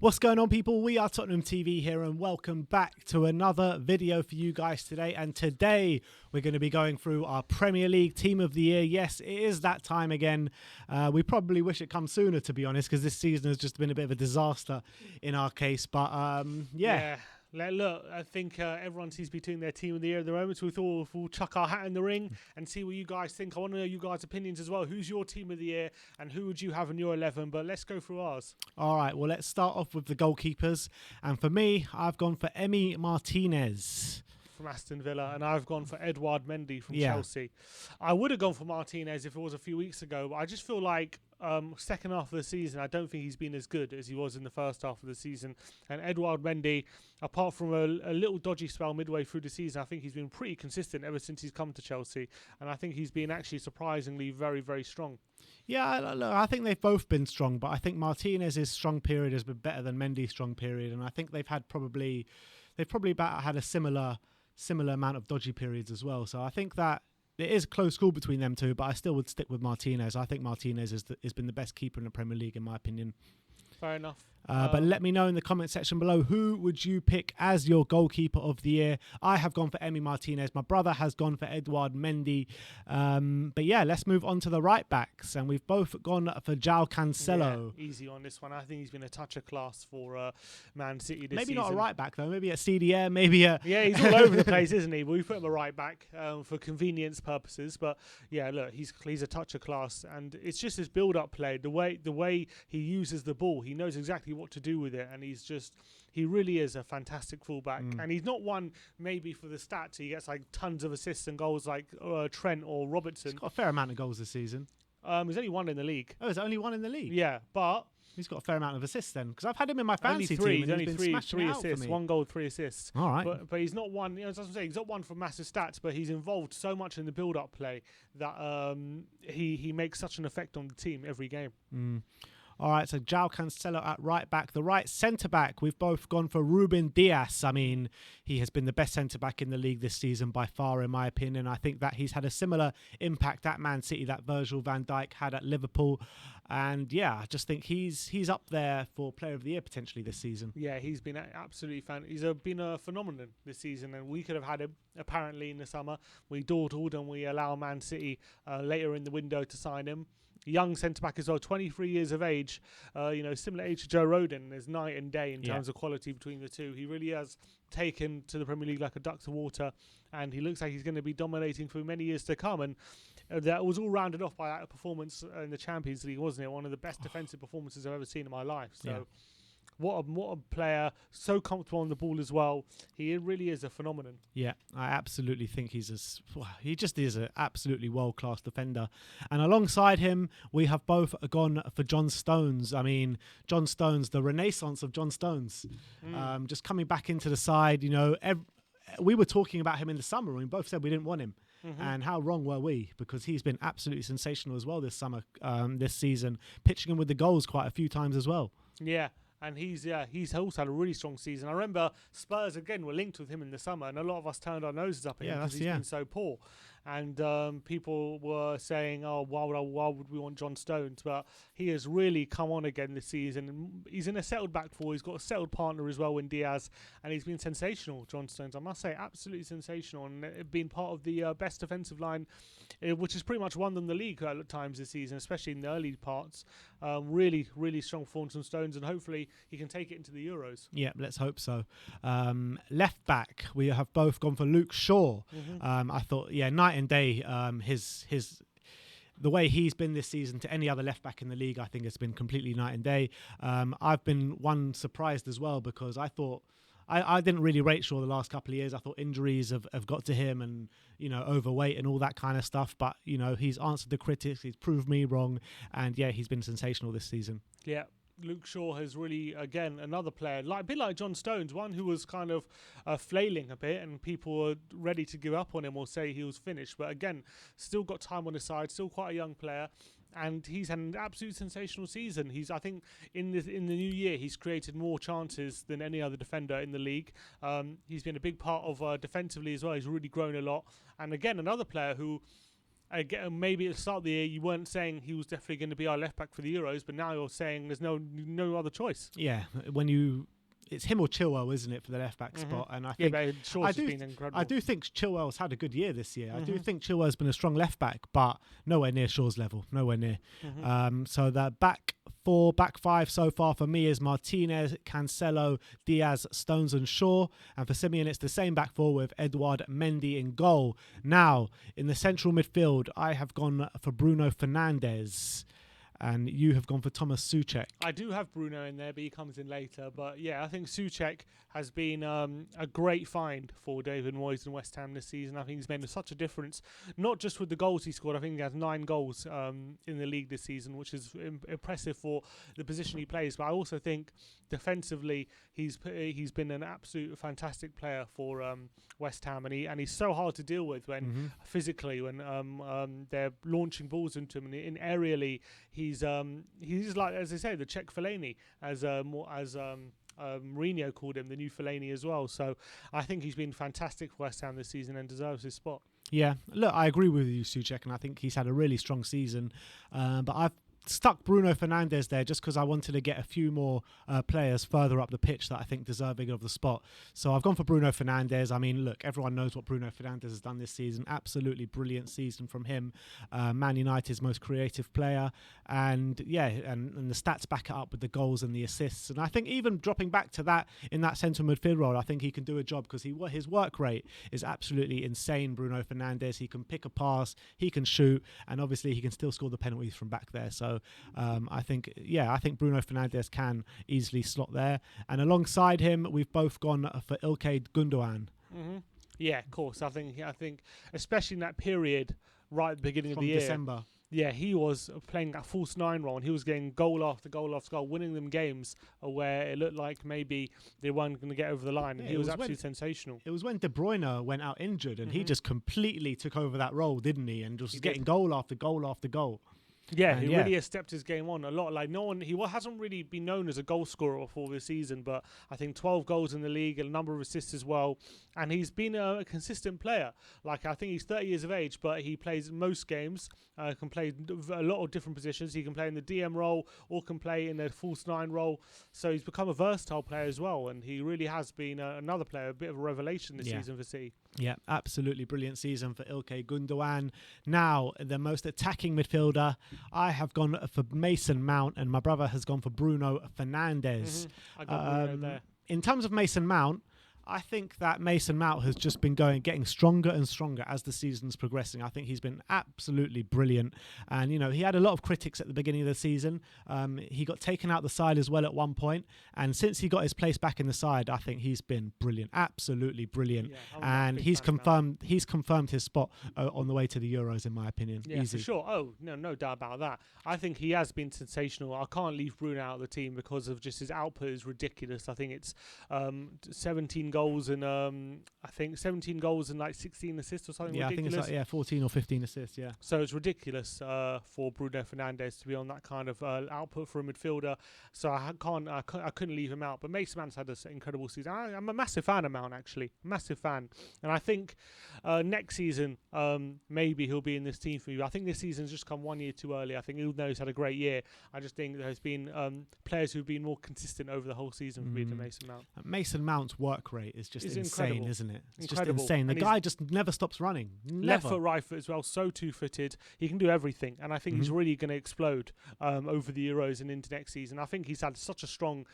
What's going on, people? We are Tottenham TV here, and welcome back to another video for you guys today. And today we're going to be going through our Premier League Team of the Year. Yes, it is that time again. We probably wish it come sooner, to be honest, because this season has just been a bit of a disaster in our case. But yeah. Look, I think everyone sees between their Team of the Year at the moment, so we thought we'll chuck our hat in the ring and see what you guys think. I want to know you guys' opinions as well. Who's your Team of the Year and who would you have in your 11? But let's go through ours. All right, well, let's start off with the goalkeepers. And for me, I've gone for Emi Martinez From Aston Villa, and I've gone for Edouard Mendy from Chelsea. I would have gone for Martinez if it was a few weeks ago, but I just feel like second half of the season, I don't think he's been as good as he was in the first half of the season. And Edouard Mendy, apart from a little dodgy spell midway through the season, I think he's been pretty consistent ever since he's come to Chelsea, and I think he's been actually surprisingly very, very strong. Yeah, look, I think they've both been strong, but I think Martinez's strong period has been better than Mendy's strong period, and I think they've probably about had a similar amount of dodgy periods as well. So I think that it is a close call between them two, but I still would stick with Martinez. I think Martinez has been the best keeper in the Premier League, in my opinion. Fair enough. But let me know in the comment section below, who would you pick as your goalkeeper of the year? I have gone for Emi Martinez. My brother has gone for Edouard Mendy. But yeah, let's move on to the right backs. And we've both gone for João Cancelo. Yeah, easy on this one. I think he's been a touch of class for Man City this Maybe season. not a right back, though. Maybe a CDM, maybe a... Yeah, he's all over the place, isn't he? But we put him a right back for convenience purposes. But yeah, look, he's a touch of class. And it's just his build-up play, the way he uses the ball. He knows exactly what to do with it. And he really is a fantastic fullback. And he's not one maybe for the stats. He gets like tons of assists and goals like Trent or Robertson. He's got a fair amount of goals this season. There's only one in the league. Oh, there's only one in the league? Yeah, but... He's got a fair amount of assists then, because I've had him in my fantasy team. He's only three assists, 1 goal, 3 assists. All right. But he's not one, as I'm saying, he's not one for massive stats, but he's involved so much in the build-up play that he makes such an effect on the team every game. All right, so João Cancelo at right back. The right centre-back, we've both gone for Ruben Dias. I mean, he has been the best centre-back in the league this season by far, in my opinion. I think that he's had a similar impact at Man City that Virgil van Dijk had at Liverpool. And yeah, I just think he's up there for Player of the Year potentially this season. Yeah, he's been absolutely He's been a phenomenon this season, and we could have had him apparently in the summer. We dawdled and we allow Man City later in the window to sign him. Young centre-back as well, 23 years of age, similar age to Joe Rodon. There's night and day in terms of quality between the two. He really has taken to the Premier League like a duck to water, and he looks like he's going to be dominating for many years to come. And that was all rounded off by that performance in the Champions League, wasn't it? One of the best defensive performances I've ever seen in my life. So what a player, so comfortable on the ball as well. He really is a phenomenon. Yeah, I absolutely think he just is an absolutely world-class defender. And alongside him, we have both gone for John Stones. I mean, John Stones, the renaissance of John Stones, just coming back into the side. We were talking about him in the summer, and we both said we didn't want him. And how wrong were we? Because he's been absolutely sensational as well this summer, this season, pitching in with the goals quite a few times as well. Yeah. And he's also had a really strong season. I remember Spurs, again, were linked with him in the summer, and a lot of us turned our noses up at him because he's been so poor. And people were saying, oh, why would we want John Stones? But he has really come on again this season. He's in a settled back four. He's got a settled partner as well in Diaz, and he's been sensational, John Stones. I must say, absolutely sensational, and been part of the best defensive line, which has pretty much won them the league at times this season, especially in the early parts. Really, really strong performance from Stones, and hopefully he can take it into the Euros. Yeah, let's hope so. Left back, we have both gone for Luke Shaw. I thought, night and day, the way he's been this season to any other left back in the league, I think it's been completely night and day. I've been surprised as well, because I thought I didn't really rate Shaw the last couple of years. I thought injuries have got to him, and overweight and all that kind of stuff. But he's answered the critics. He's proved me wrong, and he's been sensational this season. Yeah. Luke Shaw has really, again, another player, a bit like John Stones, one who was kind of flailing a bit, and people were ready to give up on him or say he was finished. But again, still got time on his side, still quite a young player. And he's had an absolute sensational season. I think in the new year, he's created more chances than any other defender in the league. He's been a big part of defensively as well. He's really grown a lot. And again, another player who again, maybe at the start of the year you weren't saying he was definitely going to be our left back for the Euros, but now you're saying there's no other choice. Yeah, it's him or Chilwell, isn't it, for the left back spot? And I think but Shaw's been incredible. I do think Chilwell's had a good year this year. I do think Chilwell's been a strong left back, but nowhere near Shaw's level. Nowhere near. So the back five so far for me is Martinez, Cancelo, Diaz, Stones and Shaw. And for Simeon, it's the same back four with Edouard Mendy in goal. Now, in the central midfield, I have gone for Bruno Fernandes. And you have gone for Thomas Souček. I do have Bruno in there, but he comes in later. But yeah, I think Souček has been a great find for David Moyes and West Ham this season. I think he's made such a difference, not just with the goals he scored. I think he has 9 goals in the league this season, which is impressive for the position he plays. But I also think defensively, he's been an absolute fantastic player for West Ham, and he's so hard to deal with when physically when they're launching balls into him, and in aerially he's like, as they say, the Czech Fellaini, as Mourinho called him, the new Fellaini as well. So I think he's been fantastic for West Ham this season and deserves his spot. Yeah, look, I agree with you, Souček, and I think he's had a really strong season. But I've stuck Bruno Fernandes there just because I wanted to get a few more players further up the pitch that I think deserving of the spot. So I've gone for Bruno Fernandes. I mean, look, everyone knows what Bruno Fernandes has done this season. Absolutely brilliant season from him. Man United's most creative player. And yeah, and the stats back it up with the goals and the assists. And I think even dropping back to that in that central midfield role, I think he can do a job because his work rate is absolutely insane, Bruno Fernandes. He can pick a pass, he can shoot, and obviously he can still score the penalties from back there. So I think Bruno Fernandes can easily slot there. And alongside him, we've both gone for Ilkay Gundogan. Yeah, of course. I think especially in that period right at the beginning of the year. December. Yeah, he was playing that false 9 role, and he was getting goal after goal after goal, winning them games where it looked like maybe they weren't going to get over the line, and he was absolutely sensational. It was when De Bruyne went out injured, and he just completely took over that role, didn't he? And just getting goal after goal after goal. Yeah, he really has stepped his game on a lot. Like he hasn't really been known as a goal scorer before this season, but I think 12 goals in the league and a number of assists as well. And he's been a consistent player. Like, I think he's 30 years of age, but he plays most games. Can play a lot of different positions. He can play in the DM role or can play in a false 9 role. So he's become a versatile player as well. And he really has been another player, a bit of a revelation this season for City. Yeah, absolutely brilliant season for Ilkay Gundogan. Now, the most attacking midfielder, I have gone for Mason Mount, and my brother has gone for Bruno Fernandes. I got Bruno there. In terms of Mason Mount, I think that Mason Mount has just been getting stronger and stronger as the season's progressing. I think he's been absolutely brilliant. And, he had a lot of critics at the beginning of the season. He got taken out the side as well at one point. And since he got his place back in the side, I think he's been brilliant, absolutely brilliant. Yeah, and he's confirmed his spot on the way to the Euros, in my opinion. Yeah, easy. For sure. Oh, no doubt about that. I think he has been sensational. I can't leave Bruno out of the team because of just his output is ridiculous. I think it's 17 goals and I think 17 goals and like 16 assists or something. Yeah, ridiculous. I think it's 14 or 15 assists. Yeah. So it's ridiculous for Bruno Fernandes to be on that kind of output for a midfielder. So I couldn't leave him out. But Mason Mount's had an incredible season. I'm a massive fan of Mount, actually, massive fan. And I think next season maybe he'll be in this team for you. I think this season's just come 1 year too early. I think even though he's had a great year, I just think there's been players who've been more consistent over the whole season for me than Mason Mount. Mason Mount's work rate is just insane, incredible. Isn't it? It's incredible. Just insane. The guy just never stops running. Never. Left foot, right foot as well. So two-footed. He can do everything, and I think he's really going to explode over the Euros and into next season. I think he's had such a strong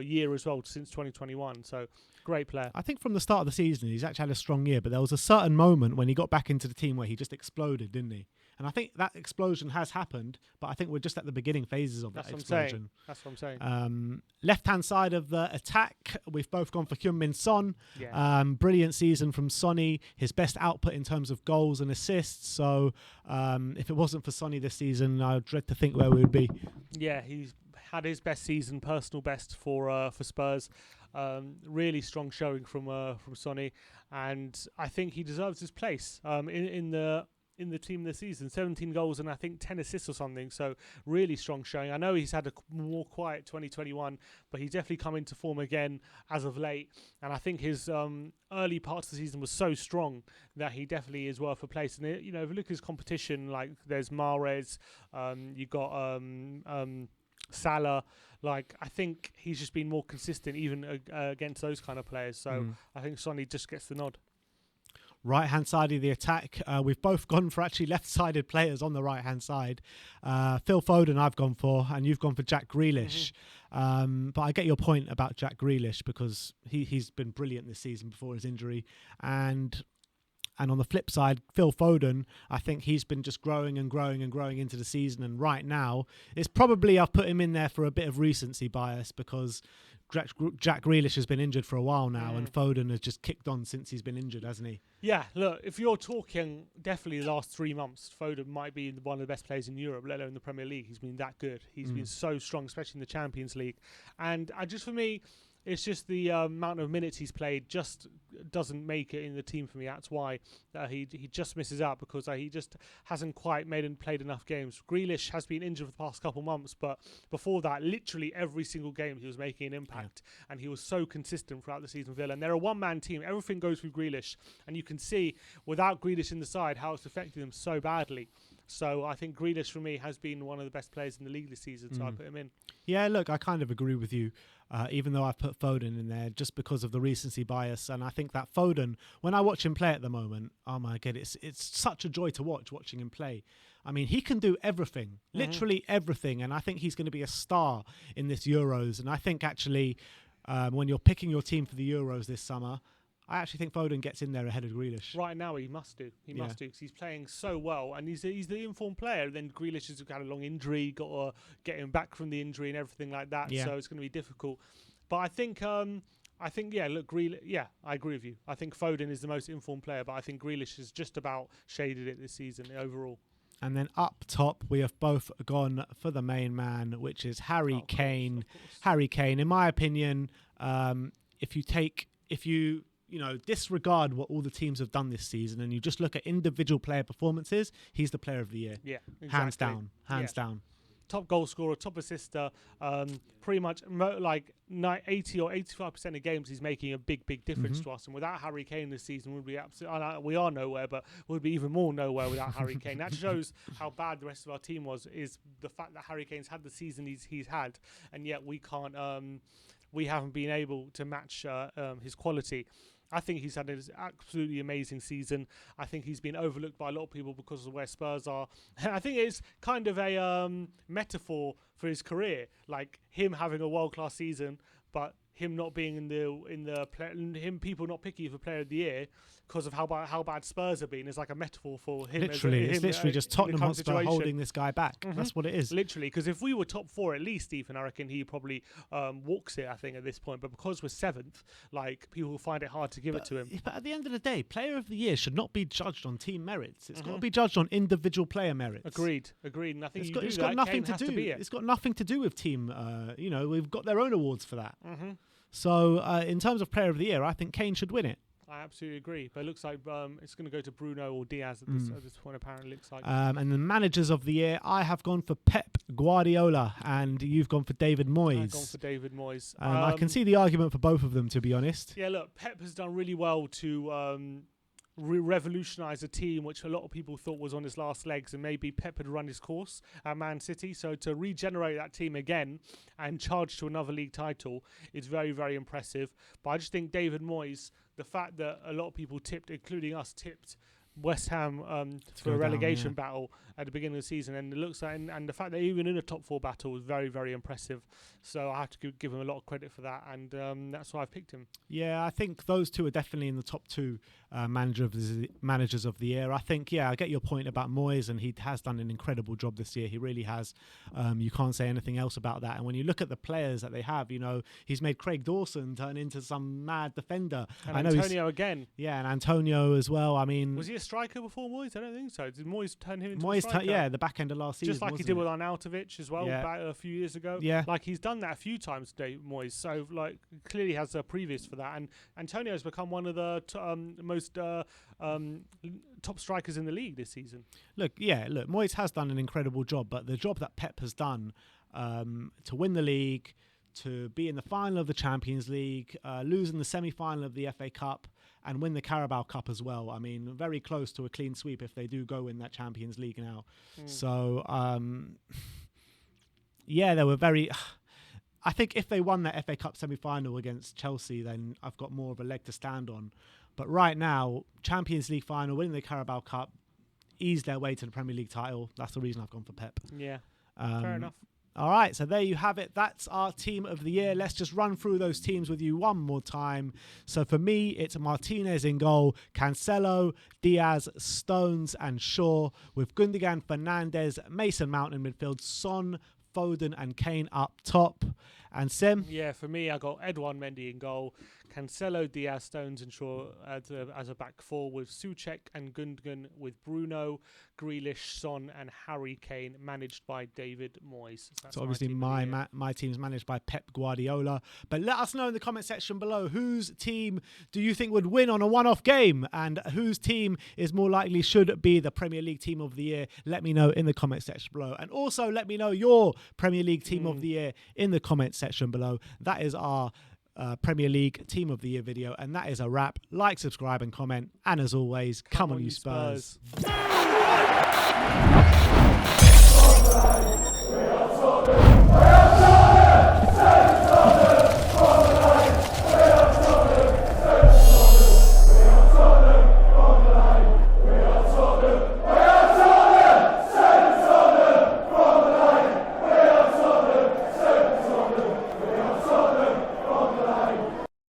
year as well since 2021. So great player. I think from the start of the season, he's actually had a strong year, but there was a certain moment when he got back into the team where he just exploded, didn't he? And I think that explosion has happened, but I think we're just at the beginning phases of that explosion. That's what I'm saying. Left-hand side of the attack, we've both gone for Heung-min Son. Yeah. Brilliant season from Sonny. His best output in terms of goals and assists. So if it wasn't for Sonny this season, I dread to think where we would be. Yeah, he's had his best season, personal best for Spurs. Really strong showing from Sonny, and I think he deserves his place in in the team this season. 17 goals and I think 10 assists or something. So really strong showing. I know he's had a more quiet 2021, but he's definitely come into form again as of late. And I think his early parts of the season was so strong that he definitely is worth a place. And if you look at his competition, like there's Mahrez, you got Salah. Like I think he's just been more consistent even against those kind of players. So I think Sonny just gets the nod. Right-hand side of the attack, we've both gone for actually left-sided players on the right-hand side. Phil Foden I've gone for, and you've gone for Jack Grealish. But I get your point about Jack Grealish because he's been brilliant this season before his injury. And on the flip side, Phil Foden, I think he's been just growing and growing and growing into the season. And right now, it's probably I've put him in there for a bit of recency bias because Jack Grealish has been injured for a while now, and Foden has just kicked on since he's been injured, hasn't he? Yeah, look, if you're talking definitely the last 3 months, Foden might be one of the best players in Europe, let alone the Premier League. He's been that good. He's been so strong, especially in the Champions League. And for me, it's just the amount of minutes he's played just doesn't make it in the team for me. That's why he just misses out because he just hasn't quite played enough games. Grealish has been injured for the past couple months, but before that, literally every single game he was making an impact, and he was so consistent throughout the season with Villa. And they're a one-man team. Everything goes through Grealish, and you can see without Grealish in the side how it's affected them so badly. So I think Grealish for me has been one of the best players in the league this season, so I put him in. Yeah, look, I kind of agree with you, even though I've put Foden in there just because of the recency bias. And I think that Foden, when I watch him play at the moment, oh my God, it's such a joy to watching him play. I mean, he can do everything, literally everything. And I think he's going to be a star in this Euros. And I think actually when you're picking your team for the Euros this summer, I actually think Foden gets in there ahead of Grealish. Right now, he must do. He must do because he's playing so well, and he's the informed player. Then Grealish has got a long injury, got to get him back from the injury and everything like that. So it's going to be difficult. But I think, look, Grealish. Yeah, I agree with you. I think Foden is the most informed player, but I think Grealish has just about shaded it this season overall. And then up top, we have both gone for the main man, which is Harry Kane. Of course. Harry Kane, in my opinion, if you disregard what all the teams have done this season and you just look at individual player performances, he's the player of the year. Yeah, exactly. Hands down. Top goal scorer, top assister, pretty much 80 or 85% of games he's making a big difference to us. And without Harry Kane this season, we'd be we are nowhere, but we'd be even more nowhere without Harry Kane. That shows how bad the rest of our team was, is the fact that Harry Kane's had the season he's had, and yet we haven't been able to match his quality. I think he's had an absolutely amazing season. I think he's been overlooked by a lot of people because of where Spurs are. I think it's kind of a metaphor for his career, like him having a world-class season, but him not being him people not picking you for Player of the Year because of how bad Spurs have been is like a metaphor for him. Literally, it's literally just Tottenham Hotspur holding this guy back. That's what it is. Literally, because if we were top 4 at least, Ethan, I reckon he probably walks it, I think, at this point. But because we're 7th, like, people will find it hard to give it to him. But at the end of the day, Player of the Year should not be judged on team merits. It's got to be judged on individual player merits. Agreed. And I think it's got nothing to do. It's got nothing to do with team. We've got their own awards for that. So in terms of Player of the Year, I think Kane should win it. I absolutely agree, but it looks like it's going to go to Bruno or Diaz at this point. Apparently, looks like. And the managers of the year, I have gone for Pep Guardiola, and you've gone for David Moyes. I've gone for David Moyes. I can see the argument for both of them, to be honest. Yeah, look, Pep has done really well to revolutionise a team which a lot of people thought was on his last legs, and maybe Pep had run his course at Man City. So to regenerate that team again and charge to another league title is very, very impressive. But I just think David Moyes, the fact that a lot of people including us, tipped West Ham for a relegation battle at the beginning of the season, and it looks like, and the fact that even in a top 4 battle was very, very impressive. So I have to give him a lot of credit for that, and that's why I've picked him. Yeah, I think those two are definitely in the top 2 managers of the year. I think, I get your point about Moyes, and he has done an incredible job this year. He really has. You can't say anything else about that. And when you look at the players that they have, he's made Craig Dawson turn into some mad defender. And Antonio again. Yeah, and Antonio as well. I mean, was he a striker before Moyes? I don't think so. Did Moyes turn him into a striker? The back end of last season. Just like he did with Arnautovic as well back a few years ago. Yeah. Like, he's done that a few times today, Moyes. So, like, clearly has a previous for that. And Antonio has become one of the most top strikers in the league this season. Look, Moyes has done an incredible job, but the job that Pep has done to win the league, to be in the final of the Champions League, lose in the semi-final of the FA Cup, and win the Carabao Cup as well. I mean, very close to a clean sweep if they do go in that Champions League now. So, they were very... I think if they won that FA Cup semi-final against Chelsea, then I've got more of a leg to stand on. But right now, Champions League final, winning the Carabao Cup, ease their way to the Premier League title. That's the reason I've gone for Pep. Yeah, fair enough. All right, so there you have it. That's our team of the year. Let's just run through those teams with you one more time. So for me, it's Martinez in goal, Cancelo, Diaz, Stones and Shaw, with Gundogan, Fernandes, Mason Mount in midfield, Son, Foden and Kane up top. And Sim? Yeah, for me, I got Edouard Mendy in goal, Cancelo, Diaz, Stones and Shaw as a back four, with Souček and Gundogan, with Bruno, Grealish, Son and Harry Kane, managed by David Moyes. So obviously my team's managed by Pep Guardiola. But let us know in the comment section below, whose team do you think would win on a one-off game, and whose team is more likely should be the Premier League team of the year. Let me know in the comment section below. And also let me know your Premier League team of the year in the comment section below. That is our Premier League Team of the Year video, and that is a wrap. Like, subscribe and comment, and as always, come on you Spurs.